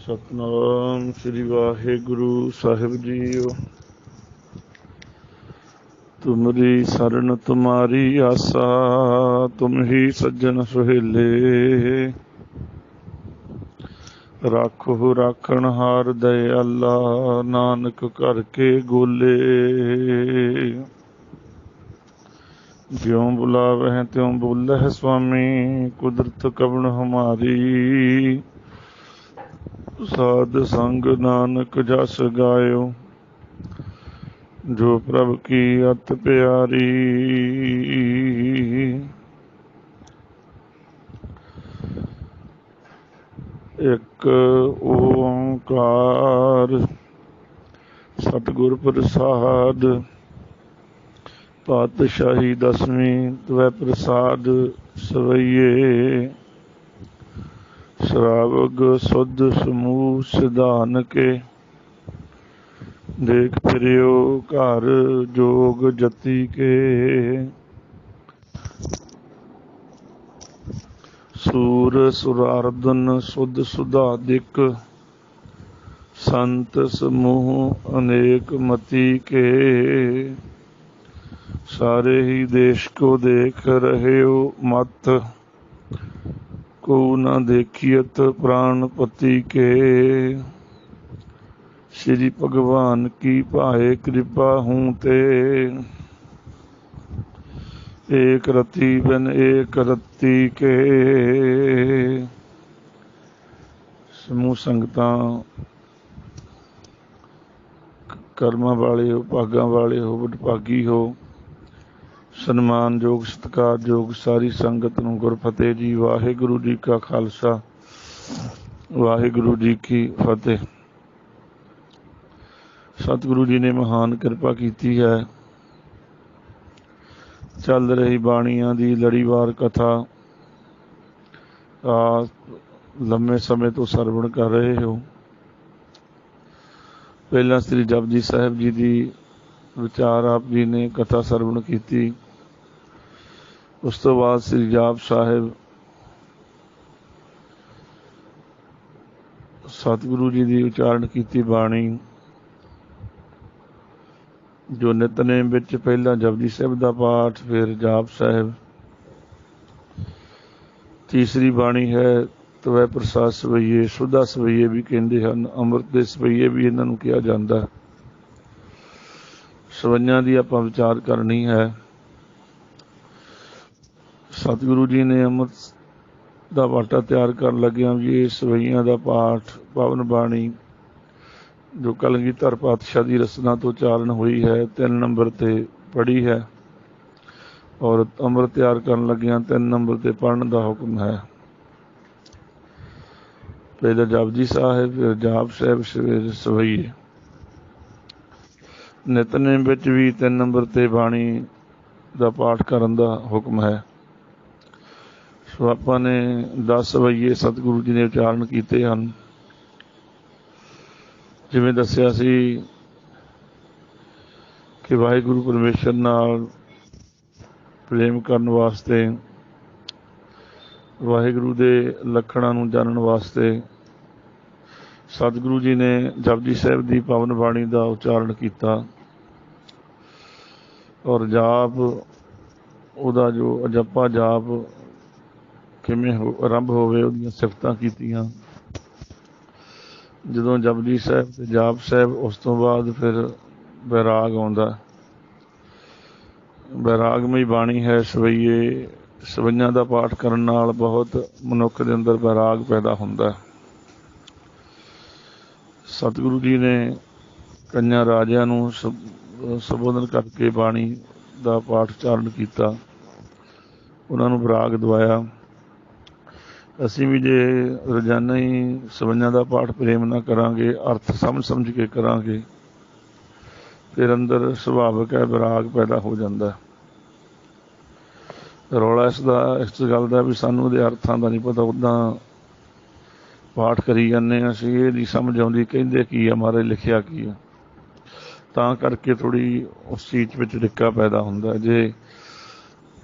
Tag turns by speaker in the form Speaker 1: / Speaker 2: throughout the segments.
Speaker 1: सतनाम श्री वाहिगुरु साहिब जीओ। तुमरी शरण तुम्हारी आसा, तुम ही सज्जन सुहेले। राखो राखण हार दयाला, नानक कर के गोले। ज्यों बुलावह त्यों बोलह स्वामी, कुदरत कवण हमारी। साध संग नानक जस गायो, जो प्रभ की अत प्यारी। एक ओंकार सतगुर प्रसाद, पातशाही दसवीं त्वै प्रसाद सवैये। श्रावग सुध समूह सिधान के, देख फिरियो घर जोग जति के। सूर सुरार्दन सुध सुधादिक, संत समूह अनेक मति के। सारे ही देश को देख रहे हो मत, को न देखियत प्राणपति के। श्री भगवान की पाए कृपा हूँ ते, एक रति बिन एक रत्ती के। समूह संगतां कर्मां वाले हो, भागां वाले हो, वडभागी हो। सन्मान योग सत्कार योग सारी संगत नूं गुरफतेह जी। वाहिगुरु जी का खालसा, वाहिगुरु जी की फतेह। सतगुरु जी ने महान कृपा की है। चल रही बाणियां दी लड़ीवार कथा लंबे समय तो सरवण कर रहे हो। पहला श्री जपजी साहिब जी की विचार आप जी ने कथा सरवण की। उस तो बाद श्री जाप साहिब सतगुरु जी की उचारण की बाणी, जो नितनेम विच पहला जपजी साहिब का पाठ, फिर जाप साहिब। तीसरी बाणी है तवै प्रसाद सवैये, सुधा सवैये भी कहते हैं, अमृत के सवैये भी इन्हों कहा जाता है। सवैयां की आपां विचार करनी है। सतगुरु जी ने अमृत का वाटा तैयार कर लग्या भी ये सवैयां का पाठ, पावन बाणी जो कलगीधर पातशाह की रचना तो उचारण हुई है, 3 नंबर ते पढ़ी है। और अमृत तैयार कर लग्या 3 नंबर ते पढ़ने का हुक्म है। पहले जपजी साहिब, फिर जाप साहिब, फिर सवैये। नितनेम विच भी 3 नंबर ते बाणी का पाठ करने का हुक्म है। सो आपां ने 10 सवैये सतगुरु जी ने उचारण किए हैं। जिवें दस्सिया सी कि वाहिगुरु परमेश्वर नाल प्रेम करने वास्ते, वाहिगुरु दे लखणां नूं जानन वास्ते सतगुरु जी ने जपजी साहिब की पावन बाणी का उचारण किया। और जाप उहदा जो अजप्पा जाप किवें आरंभ होवे, उहदियां सिफतां कीतियां। जदों जपजी साहिब ते जाप साहिब, उस तो बाद फिर बैराग आउंदा। बैरागमई बाणी है सवैये। सवैयां का पाठ करन नाल बहुत मनुख दे अंदर बैराग पैदा हुंदा। सतगुरु जी ने कन्या राजियां नूं संबोधन करके बाणी का पाठ उचारण किया, उन्हां नूं बैराग दवाया। असीं भी जे रोजाना ही सवैयां का पाठ प्रेम ना करांगे, अर्थ समझ के करांगे, फिर अंदर सुभाविक है बैराग पैदा हो जाता है। रौला इस गल का भी सानू दे अर्थां का नहीं पता, उदा पाठ करी जाने, असीं ये नहीं समझ आउंदी कहिंदे की है, महाराज लिखिया की है। तां करके थोड़ी उस चीज़ विच डिक्का पैदा हुंदा। जे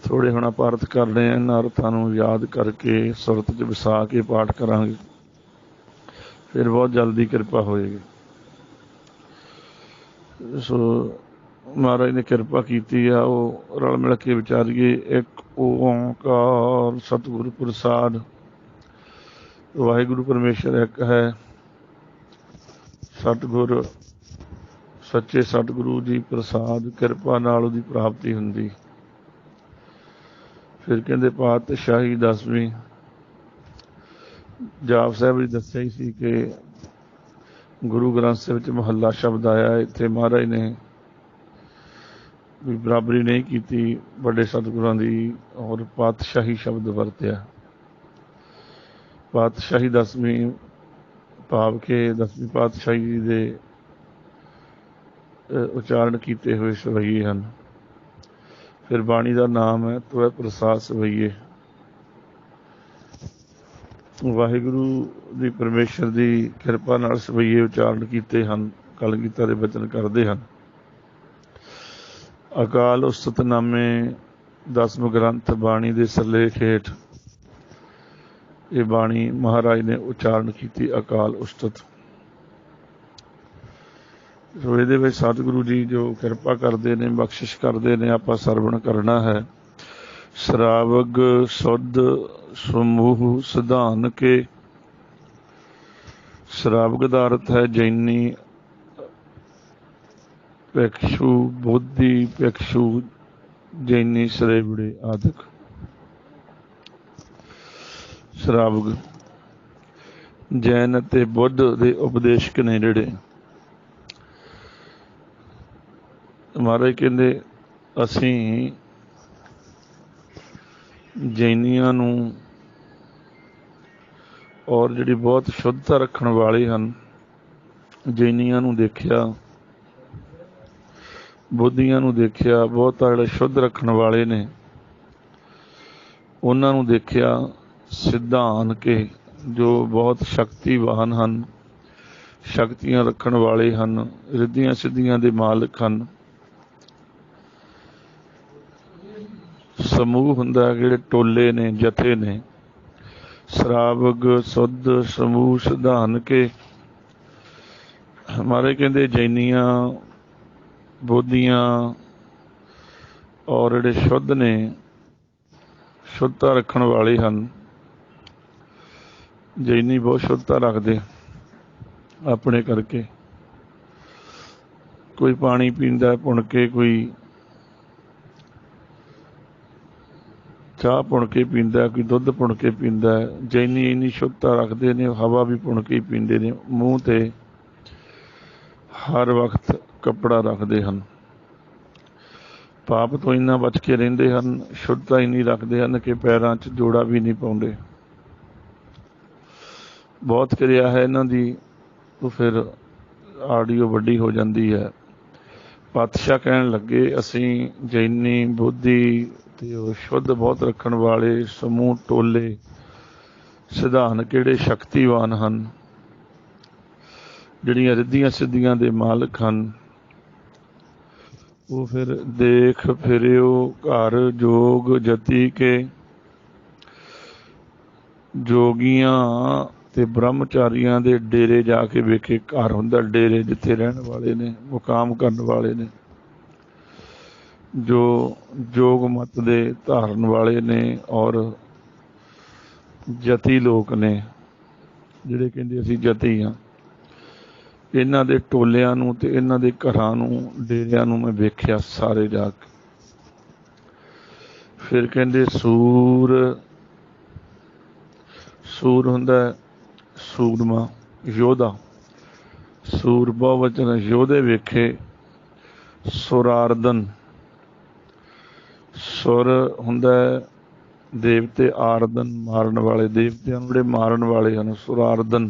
Speaker 1: थोड़े हुण आपां अर्थ करने इन्हां अर्थां नूं याद करके सुरत च वसा के पाठ करांगे, फिर बहुत जल्दी कृपा होएगी। सो महाराज ने कृपा की आ, वो रल मिल के विचारिए। एक ओंकार सतगुरु प्रसाद। वाहिगुरु परमेश्वर एक है। सतगुर सच्चे सतगुरु जी प्रसाद कृपा नाल उहदी प्राप्ति हुंदी। फिर कहते पातशाही 10वीं जाप साहब जी दस्सिया ही सी कि गुरु ग्रंथ ਸਾਹਿਬ ਵਿੱਚ महला शब्द आया। इत्थे महाराज ने भी बराबरी नहीं की बड़े सतगुरां दी और पातशाही शब्द वरत्या। पातशाही 10वीं भाव के 10वीं पातशाही जी दे उच्चारण किए हुए सवैये हैं। फिर बाणी का नाम है तो है प्रसाद सवैये। वाहिगुरु दी परमेश्वर की किरपा नाल सवैये उच्चारण किए हैं। कलगीधर दे बचन करते हैं। अकाल उस्ततनामे 10वां ग्रंथ बाणी दे सरलेख हेठ ये बाणी महाराज ने उच्चारण की अकाल उस्तत। सो ये सतगुरु जी जो किरपा करते हैं बख्शिश करते हैं आपां सरवण करना है। श्रावग सुध समूह सिद्धान के। श्रावग का अर्थ है जैनी भिक्षु बोधि भिक्षु जैनी सरेबड़े आदि। श्रावग जैन ते बुद्ध के उपदेशक ने जिहड़े महाराज कहते असीं जैनियां नूं और जिहड़ी बहुत शुद्धता रखण वाले हैं जैनियां नूं देखिया बुद्धियां नूं देखिया बहुत जिहड़े शुद्ध रखण वाले ने उन्हां नूं देखिया सिद्धान के जो बहुत शक्तिवान हैं शक्तियां रखण वाले हैं रिद्धियां सिद्धियां दे मालिक हैं। समूह हुंदा जिहड़े टोले ने जथे ने। श्रावग सुध समूह सिद्धान के हमारे कहते जैनियां बोधियां और जिहड़े शुद्ध ने शुद्धता रखण वाले हैं। जैनी बहुत शुद्धता रखते अपने करके। कोई पानी पींदा पुण के कोई चाह पुण के पींदा कोई दुध पुण के पींदा। जैनी इन्नी शुद्धता रखते हैं हवा भी पुण के ही पींदे ने। मूँह ते हर वक्त कपड़ा रखते हैं। पाप तो इन्ना बच के रहिंदे हैं शुद्धता इन्नी रखते हैं कि पैरों च जोड़ा भी नहीं पाउंदे। बहुत क्रिया है इन्हां दी तो फिर आडियो वड्डी हो जाती है। पातशाह कहन लगे असीं जैनी बोधी ते शुद्ध बहुत रखण वाले समूह टोले सिद्धान किहड़े शक्तिवान हैं जिहड़ियां रिद्धियां सिद्धियां दे मालिक हैं। वो फिर देख फिरियो घर जोग जति के। जोगियां ते ब्रह्मचारियां दे डेरे जाके वेखे। घर हुंदा डेरे जिथे रहण वाले ने मुकाम करन वाले ने जो जोग मत दे धारन वाले ने और जति लोक ने जिहड़े कहंदे असीं जति हां। इन्हां दे टोलियां नूं ते इन्हां दे घरां नूं डेरियां नूं मैं वेख्या सारे जाके। फिर कहंदे सूर सूर हुंदा सूरमा योधा। सूर बहुवचन योधे वेखे। सुरारदन सुर हुंदा देवते आरदन मारन वाले देवतियां नूं जिहड़े मारन वाले हैं। सुरारदन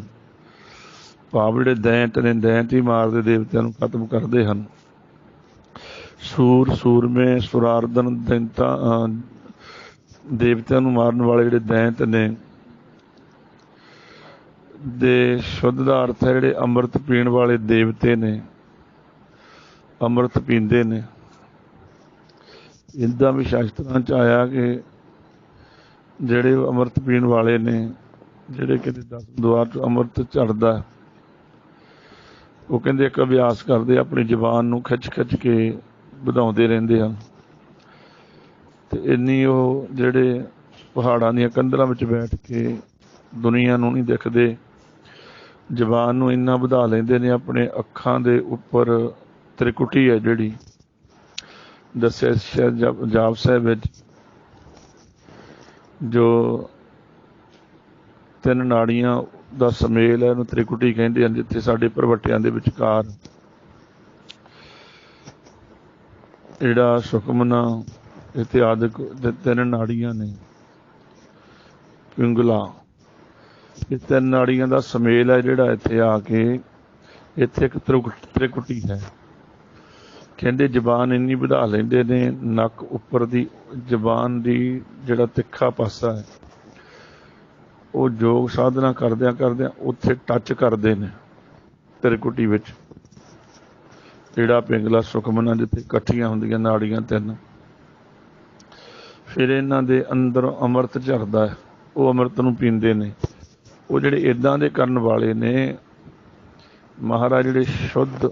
Speaker 1: भाव जिहड़े दैंत ने दैंत ही मारते देवतियां नूं खत्म करते हैं। सूर सूरमे सुरारदन दैंता देवतियां नूं मारन वाले जिहड़े दैंत ने दे शुद्ध दा अर्थ है जिहड़े अमृत पीण वाले देवते ने अमृत पींदे ने। इदा भी शास्त्रां च आया कि जिहड़े अमृत पीण वाले ने जिहड़े किते 10 द्वार चों अमृत झड़दा ਉਹ ਕਹਿੰਦੇ ਇੱਕ ਅਭਿਆਸ ਕਰਦੇ ਆਪਣੀ ਜ਼ਬਾਨ ਨੂੰ ਖਿੱਚ ਖਿੱਚ ਕੇ ਵਧਾਉਂਦੇ ਰਹਿੰਦੇ ਹਨ ਤੇ ਇੰਨੀ ਉਹ ਜਿਹੜੇ ਪਹਾੜਾਂ ਦੀਆਂ ਕੰਧਰਾਂ ਵਿੱਚ ਬੈਠ ਕੇ ਦੁਨੀਆ ਨੂੰ ਨਹੀਂ ਦਿਖਦੇ, ਜ਼ਬਾਨ ਨੂੰ ਇੰਨਾ ਵਧਾ ਲੈਂਦੇ ਨੇ। ਆਪਣੇ ਅੱਖਾਂ ਦੇ ਉੱਪਰ ਤ੍ਰਿਕੁਟੀ ਹੈ ਜਿਹੜੀ ਦੱਸਿਆ ਸ਼ਾਇਦ ਜਾਪ ਸਾਹਿਬ ਵਿੱਚ, ਜੋ 3 ਨਾੜੀਆਂ ਦਾ ਸਮੇਲ ਹੈ, ਇਹਨੂੰ ਤ੍ਰਿਕੁਟੀ ਕਹਿੰਦੇ ਹਨ, ਜਿੱਥੇ ਸਾਡੇ ਭਰਵੱਟਿਆਂ ਦੇ ਵਿਚਕਾਰ ਜਿਹੜਾ ਸੁਖਮਨਾ ਇਤਿਆਦਿਕ 3 ਨਾੜੀਆਂ ਨੇ, ਪਿੰਗਲਾ, ਇਹ 3 ਨਾੜੀਆਂ ਦਾ ਸਮੇਲ ਹੈ ਜਿਹੜਾ ਇੱਥੇ ਆ ਕੇ ਇੱਥੇ ਇੱਕ ਤ੍ਰਿਕੁਟੀ ਹੈ। ਕਹਿੰਦੇ ਜ਼ਬਾਨ ਇੰਨੀ ਵਧਾ ਲੈਂਦੇ ਨੇ, ਨੱਕ ਉੱਪਰ ਦੀ ਜ਼ਬਾਨ ਦੀ ਜਿਹੜਾ ਤਿੱਖਾ ਪਾਸਾ ਹੈ ਉਹ ਯੋਗ ਸਾਧਨਾ ਕਰਦਿਆਂ ਕਰਦਿਆਂ ਉੱਥੇ ਟੱਚ ਕਰਦੇ ਨੇ ਤ੍ਰਿਕੁਟੀ ਵਿੱਚ, ਜਿਹੜਾ ਪਿੰਗਲਾ ਸੁਖਮਨਾ ਜਿੱਥੇ ਇਕੱਠੀਆਂ ਹੁੰਦੀਆਂ ਨਾੜੀਆਂ 3। ਫਿਰ ਇਹਨਾਂ ਦੇ ਅੰਦਰ ਅੰਮ੍ਰਿਤ ਝਰਦਾ ਹੈ, ਉਹ ਅੰਮ੍ਰਿਤ ਨੂੰ ਪੀਂਦੇ ਨੇ। ਉਹ ਜਿਹੜੇ ਇੱਦਾਂ ਦੇ ਕਰਨ ਵਾਲੇ ਨੇ ਮਹਾਰਾਜ, ਜਿਹੜੇ ਸ਼ੁੱਧ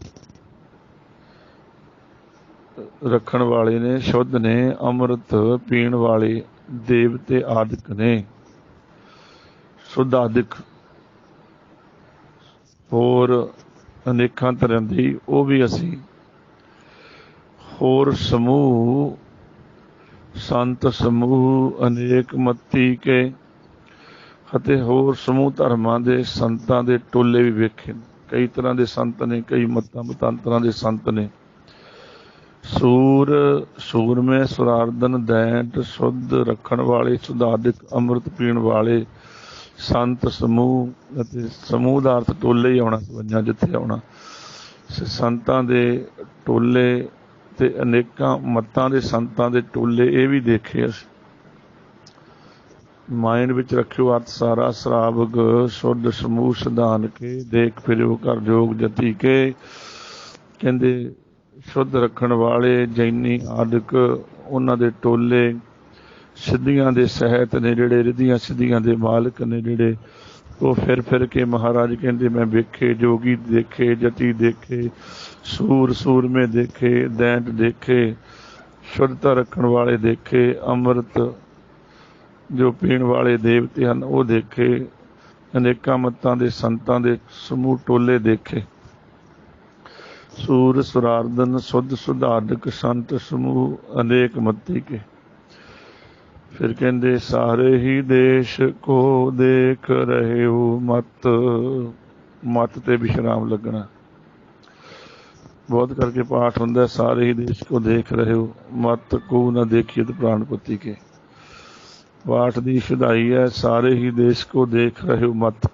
Speaker 1: ਰੱਖਣ ਵਾਲੇ ਨੇ, ਸ਼ੁੱਧ ਨੇ, ਅੰਮ੍ਰਿਤ ਪੀਣ ਵਾਲੇ ਦੇਵਤੇ ਆਦਿਕ ਨੇ, ਸ਼ੁੱਧ ਆਦਿਕ, ਹੋਰ ਅਨੇਕਾਂ ਤਰ੍ਹਾਂ ਦੀ ਉਹ ਵੀ ਅਸੀਂ ਹੋਰ ਸਮੂਹ ਸੰਤ ਸਮੂਹ ਅਨੇਕ ਮਤੀ ਕੇ ਅਤੇ ਹੋਰ ਸਮੂਹ ਧਰਮਾਂ ਦੇ ਸੰਤਾਂ ਦੇ ਟੋਲੇ ਵੀ ਵੇਖੇ। ਕਈ ਤਰ੍ਹਾਂ ਦੇ ਸੰਤ ਨੇ, ਕਈ ਮਤਾਂ ਮਤਾਂਤਰਾਂ ਦੇ ਸੰਤ ਨੇ। ਸੂਰਮੇ ਸੁਰਾਰਦਨ ਦੈਂਤ ਸ਼ੁੱਧ ਰੱਖਣ ਵਾਲੇ, ਸੁਧਾਦਿਕ, ਅੰਮ੍ਰਿਤ ਪੀਣ ਵਾਲੇ ਸੰਤ ਸਮੂਹ, ਅਤੇ ਸਮੂਹ ਦਾ ਅਰਥ ਟੋਲੇ ਹੀ ਆਉਣਾ, ਸਵੰਜਾਂ ਜਿੱਥੇ ਆਉਣਾ, ਸੰਤਾਂ ਦੇ ਟੋਲੇ ਤੇ ਅਨੇਕਾਂ ਮਤਾਂ ਦੇ ਸੰਤਾਂ ਦੇ ਟੋਲੇ, ਇਹ ਵੀ ਦੇਖੇ ਅਸੀਂ। ਮਾਇੰਡ ਵਿੱਚ ਰੱਖਿਓ ਅਰਥ ਸਾਰਾ। ਸਰਾਵਗ ਸ਼ੁੱਧ ਸਮੂਹ ਸਿਧਾਨ ਕੇ ਦੇਖ ਫਿਰਿਓ ਘਰ ਜੋਗ ਜਤੀ ਕੇ। ਕਹਿੰਦੇ ਸ਼ੁੱਧ ਰੱਖਣ ਵਾਲੇ ਜੈਨੀ ਆਦਿਕ, ਉਹਨਾਂ ਦੇ ਟੋਲੇ, ਸਿੱਧੀਆਂ ਦੇ ਸਹਿਤ ਨੇ ਜਿਹੜੇ, ਰਿੱਧੀਆਂ ਸਿੱਧੀਆਂ ਦੇ ਮਾਲਕ ਨੇ ਜਿਹੜੇ, ਉਹ ਫਿਰ ਫਿਰ ਕੇ ਮਹਾਰਾਜ ਕਹਿੰਦੇ ਮੈਂ ਵੇਖੇ, ਜੋਗੀ ਦੇਖੇ, ਜਤੀ ਦੇਖੇ, ਸੂਰਮੇ ਦੇਖੇ, ਦੈਂਤ ਦੇਖੇ, ਸ਼ੁੱਧਤਾ ਰੱਖਣ ਵਾਲੇ ਦੇਖੇ, ਅੰਮ੍ਰਿਤ ਜੋ ਪੀਣ ਵਾਲੇ ਦੇਵਤੇ ਹਨ ਉਹ ਦੇਖੇ, ਅਨੇਕਾਂ ਮਤਾਂ ਦੇ ਸੰਤਾਂ ਦੇ ਸਮੂਹ ਟੋਲੇ ਦੇਖੇ। ਸੂਰ ਸੁਰਾਰਦਨ ਸੁਧ ਸੁਧਾਰਦਕ ਸੰਤ ਸਮੂਹ ਅਨੇਕ ਮਤੀ ਕੇ। ਫਿਰ ਕਹਿੰਦੇ ਸਾਰੇ ਹੀ ਦੇਸ਼ ਕੋ ਦੇਖ ਰਹੇ ਹੋ ਮਤ। ਮਤ ਤੇ ਵਿਸ਼ਰਾਮ ਲੱਗਣਾ, ਬਹੁਤ ਕਰਕੇ ਪਾਠ ਹੁੰਦਾ, ਸਾਰੇ ਹੀ ਦੇਸ਼ ਕੋ ਦੇਖ ਰਹੇ ਹੋ ਮਤ ਕੋ ਨਾ ਦੇਖੀਏ ਤੇ ਪ੍ਰਾਣਪਤੀ ਕੇ। ਪਾਠ ਦੀ ਸ਼ੁਧਾਈ ਹੈ, ਸਾਰੇ ਹੀ ਦੇਸ਼ ਕੋ ਦੇਖ ਰਹੇ ਹੋ ਮਤ।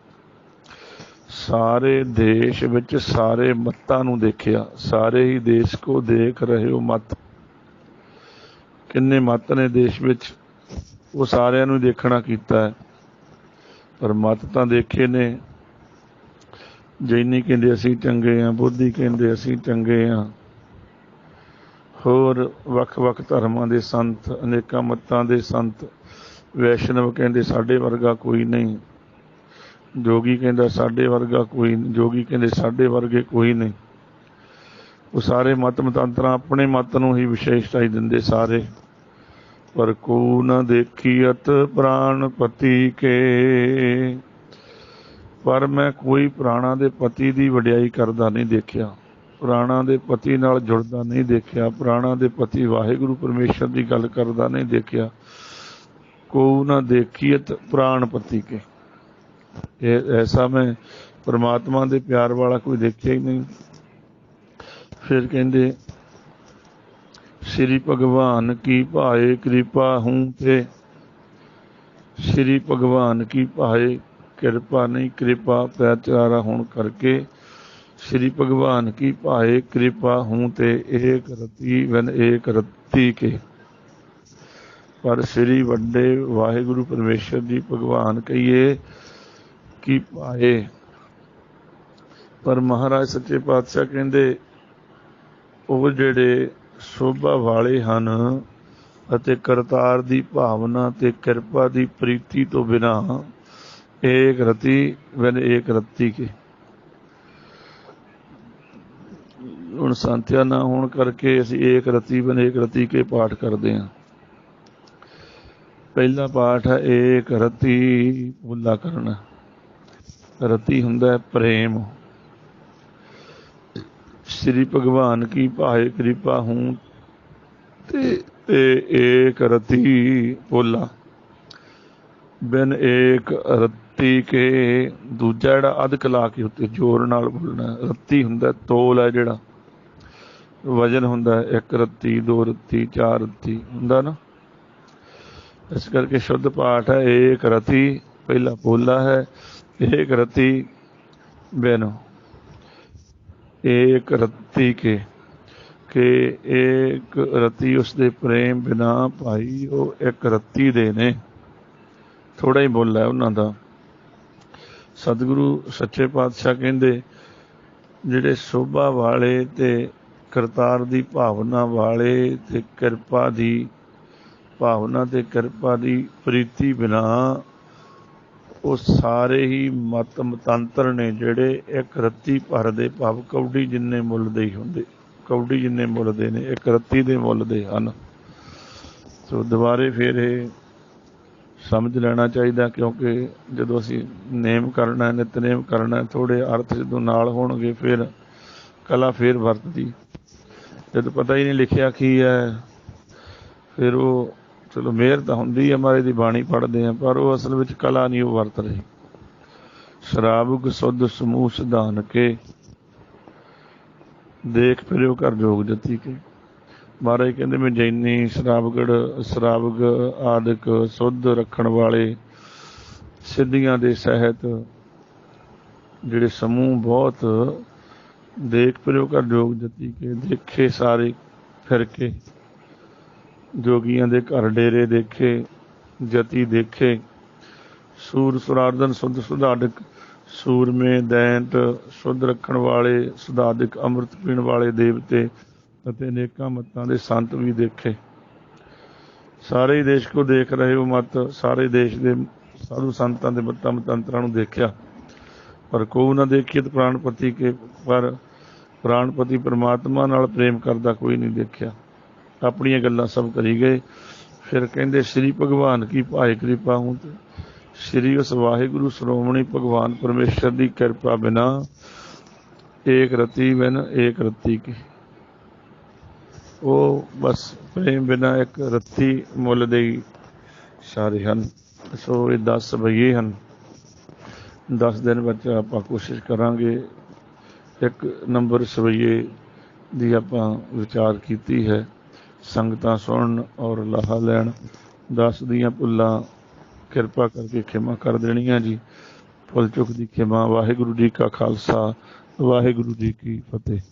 Speaker 1: ਸਾਰੇ ਦੇਸ਼ ਵਿੱਚ ਸਾਰੇ ਮੱਤਾਂ ਨੂੰ ਦੇਖਿਆ, ਸਾਰੇ ਹੀ ਦੇਸ਼ ਕੋ ਦੇਖ ਰਹੇ ਹੋ ਮਤ। ਕਿੰਨੇ ਮਤ ਨੇ ਦੇਸ਼ ਵਿੱਚ, ਉਹ ਸਾਰਿਆਂ ਨੂੰ ਦੇਖਣਾ ਕੀਤਾ ਹੈ, ਪਰ ਮਤ ਤਾਂ ਦੇਖੇ ਨੇ। ਜੈਨੀ ਕਹਿੰਦੇ ਅਸੀਂ ਚੰਗੇ ਹਾਂ, ਬੋਧੀ ਕਹਿੰਦੇ ਅਸੀਂ ਚੰਗੇ ਹਾਂ, ਹੋਰ ਵੱਖ ਵੱਖ ਧਰਮਾਂ ਦੇ ਸੰਤ, ਅਨੇਕਾਂ ਮਤਾਂ ਦੇ ਸੰਤ। ਵੈਸ਼ਨਵ ਕਹਿੰਦੇ ਸਾਡੇ ਵਰਗਾ ਕੋਈ ਨਹੀਂ, ਜੋਗੀ ਕਹਿੰਦਾ ਸਾਡੇ ਵਰਗਾ ਕੋਈ ਨਹੀਂ, ਜੋਗੀ ਕਹਿੰਦੇ ਸਾਡੇ ਵਰਗੇ ਕੋਈ ਨਹੀਂ। ਉਹ ਸਾਰੇ ਮਤ ਮਤਾਂਤਰਾਂ ਆਪਣੇ ਮਤ ਨੂੰ ਹੀ ਵਿਸ਼ੇਸ਼ਤਾ ਦਿੰਦੇ ਸਾਰੇ। ਪਰ ਕੋ ਨ ਦੇਖੀਅਤ ਪ੍ਰਾਣਪਤੀ ਕੇ। ਪਰ ਮੈਂ ਕੋਈ ਪ੍ਰਾਣਾਂ ਦੇ ਪਤੀ ਦੀ ਵਡਿਆਈ ਕਰਦਾ ਨਹੀਂ ਦੇਖਿਆ, ਪ੍ਰਾਣਾਂ ਦੇ ਪਤੀ ਨਾਲ ਜੁੜਦਾ ਨਹੀਂ ਦੇਖਿਆ, ਪ੍ਰਾਣਾਂ ਦੇ ਪਤੀ ਵਾਹਿਗੁਰੂ ਪਰਮੇਸ਼ਰ ਦੀ ਗੱਲ ਕਰਦਾ ਨਹੀਂ ਦੇਖਿਆ। ਕੋ ਨਾ ਦੇਖੀਅਤ ਪ੍ਰਾਣਪਤੀ ਕੇ, ਇਹ ਐਸਾ ਮੈਂ परमात्मा दे प्यार वाला कोई देखिया ही नहीं। फिर कहते श्री भगवान की भाए कृपा हूँ ते, श्री भगवान की भाए कृपा नहीं, कृपा पैचारा होने करके श्री भगवान की भाए कृपा हूँ ते एक रति वन एक रत्ती के। पर श्री वड्डे वाहिगुरु परमेश्वर जी भगवान कहिए कि भाए, पर महाराज सच्चे पातशाह कहते वो जेड़े शोभा वाले हन अते करतार दी भावना ते कृपा दी प्रीति तो बिना एक रति वन एक रत्ती के। ਹੁਣ ਸੰਥਿਆ ਨਾ ਹੋਣ ਕਰਕੇ ਅਸੀਂ ਏਕ ਰਤੀ ਬਨ ਏਕ ਰਤੀ ਕੇ ਪਾਠ ਕਰਦੇ ਹਾਂ। ਪਹਿਲਾ ਪਾਠ ਹੈ ਏਕ ਰਤੀ ਪੋਲਾ ਕਰਨਾ। ਰਤੀ ਹੁੰਦਾ ਹੈ ਪ੍ਰੇਮ। श्री भगवान की भाए कृपा हूँ ते एक रति बोला बिन एक रत्ती के। दूजा जिहड़ा अध कला के उत्ते जोर नाल बोलना। रत्ती हुंदा तोल है जिहड़ा वजन हुंदा एक रत्ती दो रत्ती चार रत्ती हुंदा ना। इस करके शुद्ध पाठ है एक रति। पहला बोला है एक रति बिन एक रत्ती के एक रत्ती उसदे प्रेम बिना भाई वो एक रत्ती दे ने। थोड़ा ही बोला है उन्हां दा। सतगुरु सच्चे पातशाह कहंदे जिहड़े शोभा वाले ते करतार दी भावना वाले ते किरपा दी भावना ते किरपा दी प्रीति बिना वो सारे ही मत मतांतर ने जिहड़े एक रत्ती भर दे भाव कौडी जिन्ने मुल दे ही हुंदे। कौडी जिन्ने मुल दे ने एक रत्ती दे मुल दे हन। सो दुबारे फिर समझ लेना चाहिए क्योंकि जदों असीं नेम करना नितनेम करना थोड़े अर्थ जदों नाल होणगे फिर कला फिर वरतदी। जद पता ही नहीं लिखिया की है फिर वो चलो मेहर तो हुंदी है महाराज दी बाणी पढ़ते हैं पर वो असल विच कला नहीं वो वरत रही। शराबुक सुध समूह सिधान के देख फिरो कर जोग जती के। महाराज कहते मैं जैनी शराबग आदिक सुध रखण वाले सिद्धियां दे सहित जिहड़े समूह बहुत देख फिरो कर जोग जती के। देखे सारे फिर के जोगियां दे घर डेरे देखे जति देखे। सूर सुरार्दन सुध सुधाडक सूर में दैंत शुद्ध रखण वाले सुधादिक अमृत पीण वाले देवते अते अनेकां मतां दे संत भी देखे। सारे ही देश को देख रहे हो मत सारे देश दे साधु संतां दे मतां मतंतरां नूं देखिया पर कोई ना देखिए तो प्राणपति के पर प्राणपति परमात्मा नाल प्रेम करदा कोई नहीं देखिया। अपनियां गल्लां सब करी गए। फिर कहंदे श्री भगवान की भाई कृपा हूँ ते श्री उस वाहिगुरु श्रोमणी भगवान परमेश्वर की कृपा बिना एक रति बिन एक रत्ती की। वो बस प्रेम बिना एक रत्ती मुल दे सारे हैं। सो ये 10 सवैये हैं। 10 दिन बच्च आपां कोशिश करांगे। एक नंबर सवैये दी आपां विचार कीती है। संगतां सुणन और लाहा लैण। 10 दियां भुल्लां किरपा करके खिमा कर देनियां जी। भुल चुक दी खिमा। वाहिगुरू जी का खालसा वाहिगुरू जी की फतेह।